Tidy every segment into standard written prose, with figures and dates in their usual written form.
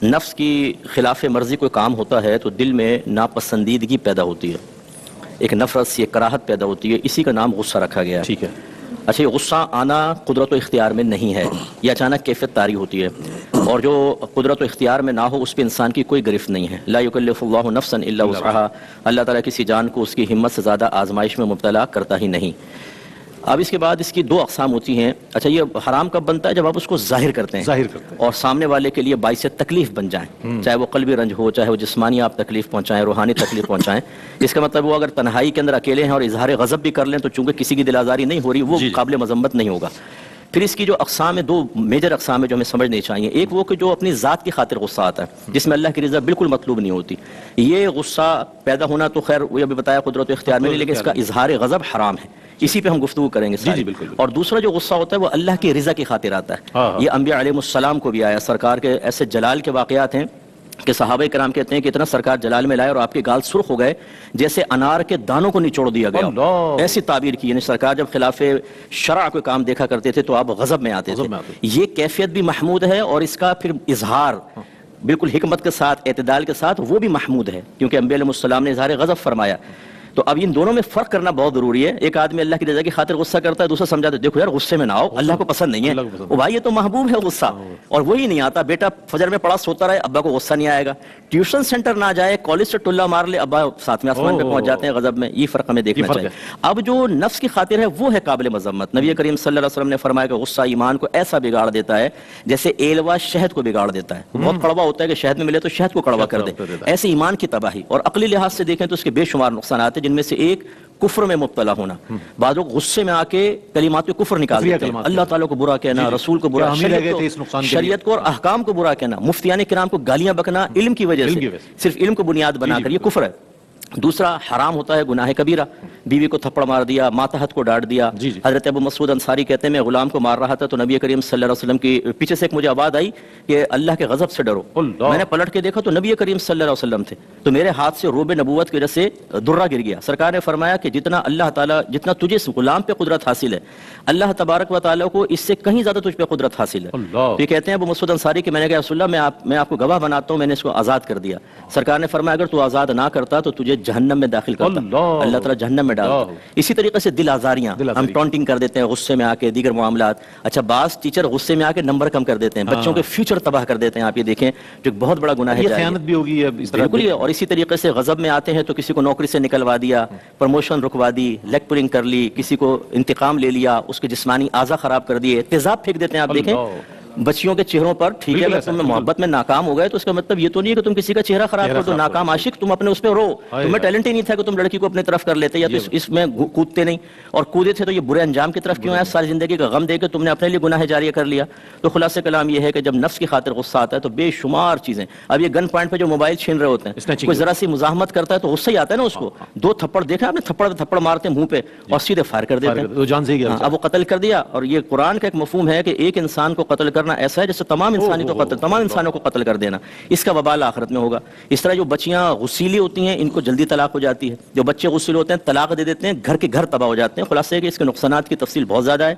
نفس کی خلاف مرضی کوئی کام ہوتا ہے تو دل میں ناپسندیدگی پیدا ہوتی ہے، ایک نفرت سی، ایک کراہت پیدا ہوتی ہے، اسی کا نام غصہ رکھا گیا ہے۔ ٹھیک ہے۔ اچھا، یہ غصہ آنا قدرت و اختیار میں نہیں ہے، یہ اچانک کیفیت طاری ہوتی ہے، اور جو قدرت و اختیار میں نہ ہو اس پہ انسان کی کوئی گرفت نہیں ہے۔ لا یکلف اللہ نفسا الا وسعها، اللہ تعالیٰ کسی جان کو اس کی ہمت سے زیادہ آزمائش میں مبتلا کرتا ہی نہیں۔ اب اس کے بعد اس کی دو اقسام ہوتی ہیں۔ اچھا، یہ حرام کب بنتا ہے؟ جب آپ اس کو ظاہر کرتے ہیں اور سامنے والے کے لیے باعث تکلیف بن جائیں، چاہے وہ قلبی رنج ہو، چاہے وہ جسمانی آپ تکلیف پہنچائیں، روحانی تکلیف پہنچائیں۔ اس کا مطلب وہ اگر تنہائی کے اندر اکیلے ہیں اور اظہار غضب بھی کر لیں تو چونکہ کسی کی دل آزاری نہیں ہو رہی، وہ قابل مذمت نہیں ہوگا۔ پھر اس کی جو اقسام ہے، دو میجر اقسام ہے جو ہمیں سمجھنی چاہیے۔ ایک وہ کہ جو اپنی ذات کی خاطر غصہ آتا ہے، جس میں اللہ کی رضا بالکل مطلوب نہیں ہوتی۔ یہ غصہ پیدا ہونا تو خیر وہ ابھی بتایا قدرت و اختیار میں نہیں، لیکن اس کا اظہار غضب حرام ہے، اسی پہ ہم گفتگو کریں گے ساری۔ اور دوسرا جو غصہ ہوتا ہے وہ اللہ کی رضا کی خاطر آتا ہے۔ یہ انبیاء علیہ السلام کو بھی آیا، سرکار کے ایسے جلال کے واقعات ہیں کہ صحابہ کرام کہتے ہیں کہ اتنا سرکار جلال میں لائے اور آپ کے گال سرخ ہو گئے جیسے انار کے دانوں کو نچوڑ دیا گیا، ایسی تعبیر کی۔ یعنی سرکار جب خلاف شرع کوئی کام دیکھا کرتے تھے تو آپ غضب میں آتے تھے۔ یہ کیفیت بھی محمود ہے، اور اس کا پھر اظہار بالکل حکمت کے ساتھ، اعتدال کے ساتھ، وہ بھی محمود ہے، کیونکہ انبیاء علیہ السلام نے اظہار غضب فرمایا۔ تو اب ان دونوں میں فرق کرنا بہت ضروری ہے۔ ایک آدمی اللہ کی رضا کی خاطر غصہ کرتا ہے، دوسرا سمجھاتا ہے دیکھو یار غصے میں نہ آؤ، اللہ کو پسند نہیں ہے۔ او بھائی، یہ تو محبوب ہے غصہ، اور وہی نہیں آتا۔ بیٹا فجر میں پڑا سوتا رہے، ابا کو غصہ نہیں آئے گا۔ ٹیوشن سینٹر نہ جائے، کالج سے ٹلا مار لے، ابا ساتویں آسمان پہ پہنچ جاتے ہیں غضب میں۔ یہ فرق ہمیں دیکھنا چاہیے۔ اب جو نفس کی خاطر ہے وہ ہے قابل مذمت۔ نبی کریم صلی اللہ علیہ وسلم نے فرمایا کہ غصہ ایمان کو ایسا بگاڑ دیتا ہے جیسے ایلوا شہد کو بگاڑ دیتا ہے۔ بہت کڑوا ہوتا ہے کہ شہد میں ملے تو شہد کو کڑوا کر دے، ایسے ایمان کی تباہی۔ اور عقلی لحاظ سے دیکھیں تو اس کے بے شمار نقصانات ہیں، جن میں سے ایک کفر میں مبتلا ہونا۔ بعض لوگ غصے میں آ کے کلمات میں کفر نکال دیتے ہیں، اللہ تعالیٰ کو برا کہنا، رسول کو برا، شریعت کو اور احکام کو برا کہنا، مفتیان کرام کو گالیاں بکنا علم کی وجہ سے، صرف علم کو بنیاد بنا کر، یہ کفر ہے۔ دوسرا حرام ہوتا ہے گناہ کبیرہ، بیوی کو تھپڑ مار دیا، ماتحت کو ڈانٹ دیا۔ حضرت ابو مسعود انصاری کہتے ہیں میں غلام کو مار رہا تھا تو نبی کریم صلی اللہ علیہ وسلم کی پیچھے سے ایک مجھے آواز آئی کہ اللہ کے غضب سے ڈرو۔ میں نے پلٹ کے دیکھا تو نبی کریم صلی اللہ علیہ وسلم تھے، تو میرے ہاتھ سے روب نبوت کی وجہ سے درہ گر گیا۔ سرکار نے فرمایا کہ جتنا اللہ تعالیٰ، جتنا تجھے اس غلام پہ قدرت حاصل ہے، اللہ تبارک و تعالیٰ کو اس سے کہیں زیادہ تجھ پہ قدرت حاصل ہے۔ یہ کہتے ہیں ابو مسعود انصاری کہ میں نے کہا رسول اللہ میں آپ کو گواہ بناتا ہوں، میں نے اس کو آزاد کر دیا۔ سرکار نے فرمایا اگر تو آزاد نہ کرتا تو تجھے جہنم میں داخل کرتا، اللہ تعالیٰ جہنم میں ڈالتا۔ اسی طریقے سے دل آزاریاں، ہم ٹونٹنگ کر دیتے ہیں غصے میں آ کے، دیگر معاملات۔ اچھا، بعض ٹیچر غصے میں آ کے نمبر کم کر دیتے ہیں، بچوں کے فیوچر تباہ کر دیتے ہیں، آپ یہ دیکھیں، جو بہت بڑا گناہ ہے، خیانت بھی ہوگی بالکل۔ اور اسی طریقے سے غضب میں آتے ہیں تو کسی کو نوکری سے نکلوا دیا، پروموشن رکوا دی، لیگ پولنگ کر لی، کسی کو انتقام لے لیا، اس کے جسمانی اعضاء خراب کر دیے، تیزاب پھینک دیتے ہیں۔ آپ دیکھیں بچیوں کے چہروں پر، ٹھیک ہے اگر تم محبت میں ناکام ہو گئے تو اس کا مطلب یہ تو نہیں ہے کہ تم کسی کا چہرہ خراب کر دو۔ ناکام عاشق، تم اپنے اس پہ رو، تمہیں ٹیلنٹ ہی نہیں تھا کہ تم لڑکی کو اپنے طرف کر لیتے، یا تو اس میں کودتے نہیں، اور کودے تھے تو یہ برے انجام کی طرف کیوں آیا؟ ساری زندگی کا غم دے کے تم نے اپنے لیے گناہ جاریہ کر لیا۔ تو خلاصہ کلام یہ ہے کہ جب نفس کی خاطر غصہ آتا ہے تو بے شمار چیزیں، اب یہ گن پوائنٹ پہ جو موبائل چھین رہے ہوتے ہیں، کوئی ذرا سی مزاحمت کرتا ہے تو غصہ ہی آتا ہے نا اس کو، دو تھپڑ دیکھا آپ نے، تھپڑ مارتے ہیں منہ پہ اور سیدھے فائر کر دیتے ہیں، اب وہ قتل کر دیا۔ اور یہ قرآن کا ایک مفہوم ہے کہ ایک انسان کو قتل کرنا ایسا ہے جیسے تمام انسانوں کو قتل کر دینا، اس کا وبال آخرت میں ہوگا۔ اس طرح جو بچیاں غسیلی ہوتی ہیں ان کو جلدی طلاق ہو جاتی ہے، جو بچے غسیل ہوتے ہیں طلاق دے دیتے ہیں، گھر کے گھر تباہ ہو جاتے ہیں۔ خلاصہ ہے کہ اس کے نقصانات کی تفصیل بہت زیادہ ہے،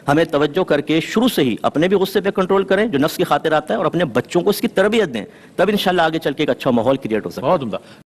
ہمیں توجہ کر کے شروع سے ہی اپنے بھی غصے پہ کنٹرول کریں جو نفس کی خاطر آتا ہے، اور اپنے بچوں کو اس کی تربیت دیں، تب انشاءاللہ آگے چل کے ایک اچھا ماحول کریٹ ہو سکتا ہے۔